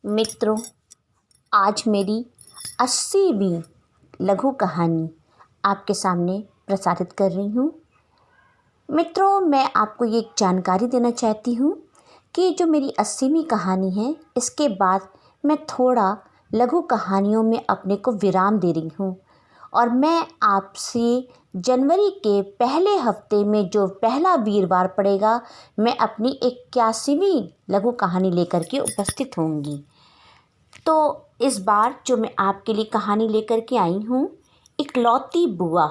मित्रों, आज मेरी 80वीं लघु कहानी आपके सामने प्रसारित कर रही हूँ। मित्रों, मैं आपको ये जानकारी देना चाहती हूँ कि जो मेरी 80वीं कहानी है, इसके बाद मैं थोड़ा लघु कहानियों में अपने को विराम दे रही हूँ और मैं आपसे जनवरी के पहले हफ्ते में जो पहला वीरवार पड़ेगा, मैं अपनी 81वीं लघु कहानी लेकर के उपस्थित होंगी। तो इस बार जो मैं आपके लिए कहानी लेकर के आई हूँ, इकलौती बुआ,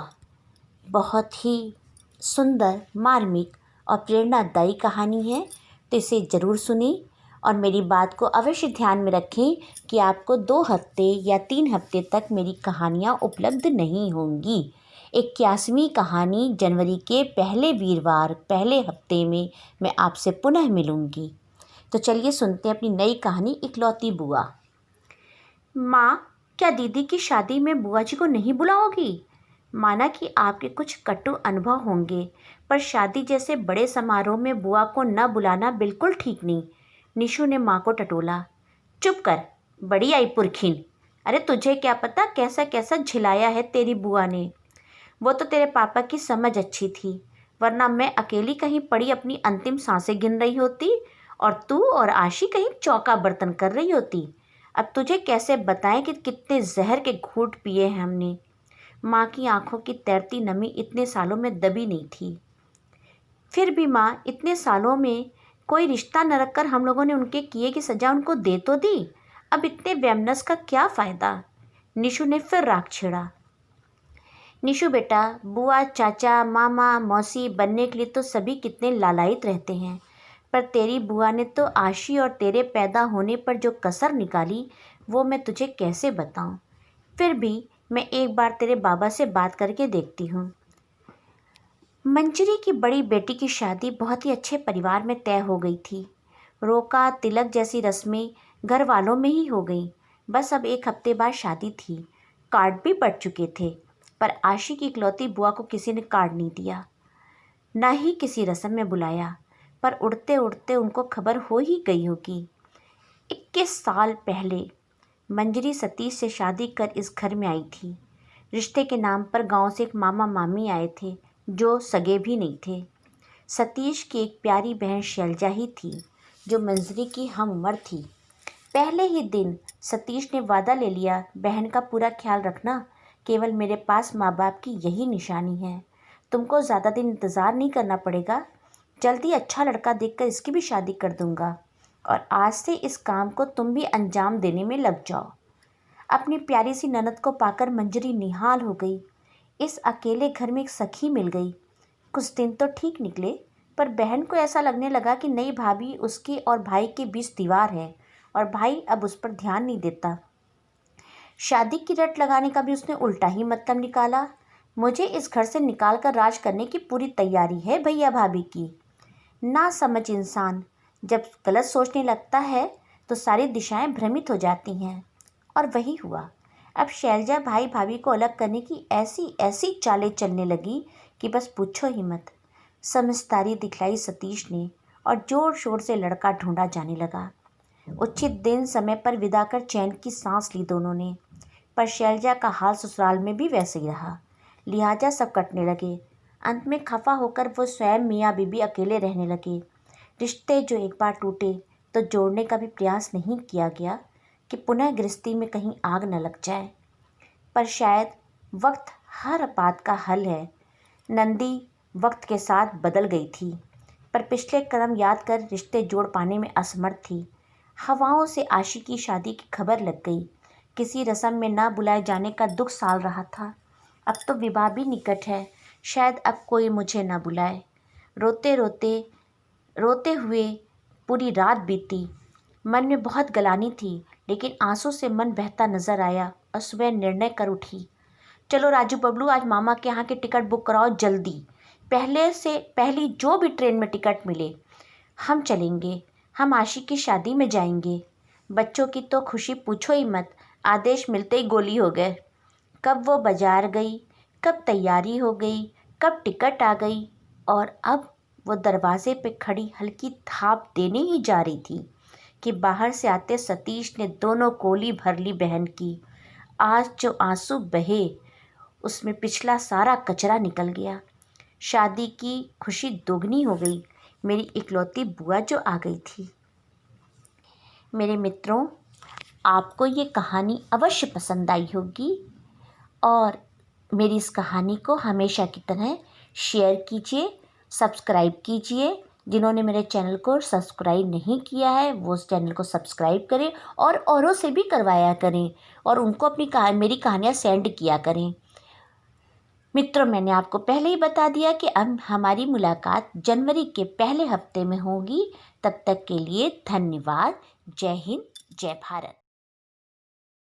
बहुत ही सुंदर, मार्मिक और प्रेरणादायी कहानी है। तो इसे ज़रूर सुनें और मेरी बात को अवश्य ध्यान में रखें कि आपको 2 हफ्ते या 3 हफ्ते तक मेरी कहानियाँ उपलब्ध नहीं होंगी। 81वीं कहानी जनवरी के पहले वीरवार, पहले हफ्ते में मैं आपसे पुनः मिलूँगी। तो चलिए सुनते हैं अपनी नई कहानी, इकलौती बुआ। माँ, क्या दीदी की शादी में बुआ जी को नहीं बुलाओगी? माना कि आपके कुछ कटु अनुभव होंगे, पर शादी जैसे बड़े समारोह में बुआ को न बुलाना बिल्कुल ठीक नहीं। निशु ने माँ को टटोला। चुप कर, बड़ी आई पुरखिन। अरे तुझे क्या पता कैसा कैसा झिलाया है तेरी बुआ ने। वो तो तेरे पापा की समझ अच्छी थी, वरना मैं अकेली कहीं पड़ी अपनी अंतिम सांसें गिन रही होती और तू और आशी कहीं चौका बर्तन कर रही होती। अब तुझे कैसे बताएं कि कितने जहर के घूंट पिए हैं हमने। माँ की आंखों की तैरती नमी इतने सालों में दबी नहीं थी। फिर भी माँ, इतने सालों में कोई रिश्ता न रखकर हम लोगों ने उनके किए की सजा उनको दे तो दी। अब इतने वैमनस का क्या फ़ायदा? निशु ने फिर राग छेड़ा। निशु बेटा, बुआ, चाचा, मामा, मौसी बनने के लिए तो सभी कितने लालायित रहते हैं, पर तेरी बुआ ने तो आशी और तेरे पैदा होने पर जो कसर निकाली, वो मैं तुझे कैसे बताऊं। फिर भी मैं एक बार तेरे बाबा से बात करके देखती हूँ। मंजरी की बड़ी बेटी की शादी बहुत ही अच्छे परिवार में तय हो गई थी। रोका तिलक जैसी रस्में घर वालों में ही हो गई। बस अब 1 हफ्ते बाद शादी थी। कार्ड भी पड़ चुके थे, पर आशी की इकलौती बुआ को किसी ने कार्ड नहीं दिया, न ही किसी रस्म में बुलाया। पर उड़ते उड़ते उनको खबर हो ही गई होगी। 21 साल पहले मंजरी सतीश से शादी कर इस घर में आई थी। रिश्ते के नाम पर गांव से एक मामा मामी आए थे, जो सगे भी नहीं थे। सतीश की एक प्यारी बहन शैलजा ही थी, जो मंजरी की हम उम्र थी। पहले ही दिन सतीश ने वादा ले लिया, बहन का पूरा ख्याल रखना, केवल मेरे पास माँ बाप की यही निशानी है। तुमको ज़्यादा दिन इंतज़ार नहीं करना पड़ेगा, जल्दी अच्छा लड़का देखकर इसकी भी शादी कर दूंगा और आज से इस काम को तुम भी अंजाम देने में लग जाओ। अपनी प्यारी सी ननद को पाकर मंजरी निहाल हो गई। इस अकेले घर में एक सखी मिल गई। कुछ दिन तो ठीक निकले, पर बहन को ऐसा लगने लगा कि नई भाभी उसके और भाई के बीच दीवार है और भाई अब उस पर ध्यान नहीं देता। शादी की रट लगाने का भी उसने उल्टा ही मतलब निकाला। मुझे इस घर से निकाल कर राज करने की पूरी तैयारी है भैया भाभी की। ना समझ इंसान जब गलत सोचने लगता है तो सारी दिशाएं भ्रमित हो जाती हैं, और वही हुआ। अब शैलजा भाई भाभी को अलग करने की ऐसी ऐसी चालें चलने लगी कि बस पूछो ही मत। समझदारी दिखलाई सतीश ने और जोर शोर से लड़का ढूंढा जाने लगा। उचित दिन समय पर विदा कर चैन की सांस ली दोनों ने, पर शैलजा का हाल ससुराल में भी वैसे ही रहा। लिहाजा सब कटने लगे। अंत में खफा होकर वो स्वयं मियाँ बीबी अकेले रहने लगे। रिश्ते जो एक बार टूटे तो जोड़ने का भी प्रयास नहीं किया गया कि पुनः गृहस्थी में कहीं आग न लग जाए। पर शायद वक्त हर बात का हल है। नंदी वक्त के साथ बदल गई थी, पर पिछले कर्म याद कर रिश्ते जोड़ पाने में असमर्थ थी। हवाओं से आशी की शादी की खबर लग गई। किसी रस्म में ना बुलाए जाने का दुख साल रहा था। अब तो विवाह भी निकट है, शायद अब कोई मुझे ना बुलाए। रोते हुए पूरी रात बीती। मन में बहुत गलानी थी, लेकिन आंसू से मन बहता नजर आया और सुबह निर्णय कर उठी। चलो राजू बबलू, आज मामा के यहाँ की टिकट बुक कराओ जल्दी। पहले से पहली जो भी ट्रेन में टिकट मिले हम चलेंगे। हम आशी की शादी में जाएंगे। बच्चों की तो खुशी पूछो ही मत, आदेश मिलते ही गोली हो गए। कब वो बाजार गई, कब तैयारी हो गई, कब टिकट आ गई, और अब वो दरवाजे पे खड़ी हल्की थाप देने ही जा रही थी कि बाहर से आते सतीश ने दोनों कोली भर ली बहन की। आज जो आंसू बहे उसमें पिछला सारा कचरा निकल गया। शादी की खुशी दोगुनी हो गई। मेरी इकलौती बुआ जो आ गई थी। मेरे मित्रों, आपको ये कहानी अवश्य पसंद आई होगी और मेरी इस कहानी को हमेशा की तरह शेयर कीजिए, सब्सक्राइब कीजिए। जिन्होंने मेरे चैनल को सब्सक्राइब नहीं किया है वो उस चैनल को सब्सक्राइब करें और औरों से भी करवाया करें और उनको मेरी कहानियाँ सेंड किया करें। मित्रों, मैंने आपको पहले ही बता दिया कि अब हमारी मुलाकात जनवरी के पहले हफ्ते में होगी। तब तक के लिए धन्यवाद। जय हिंद, जय भारत।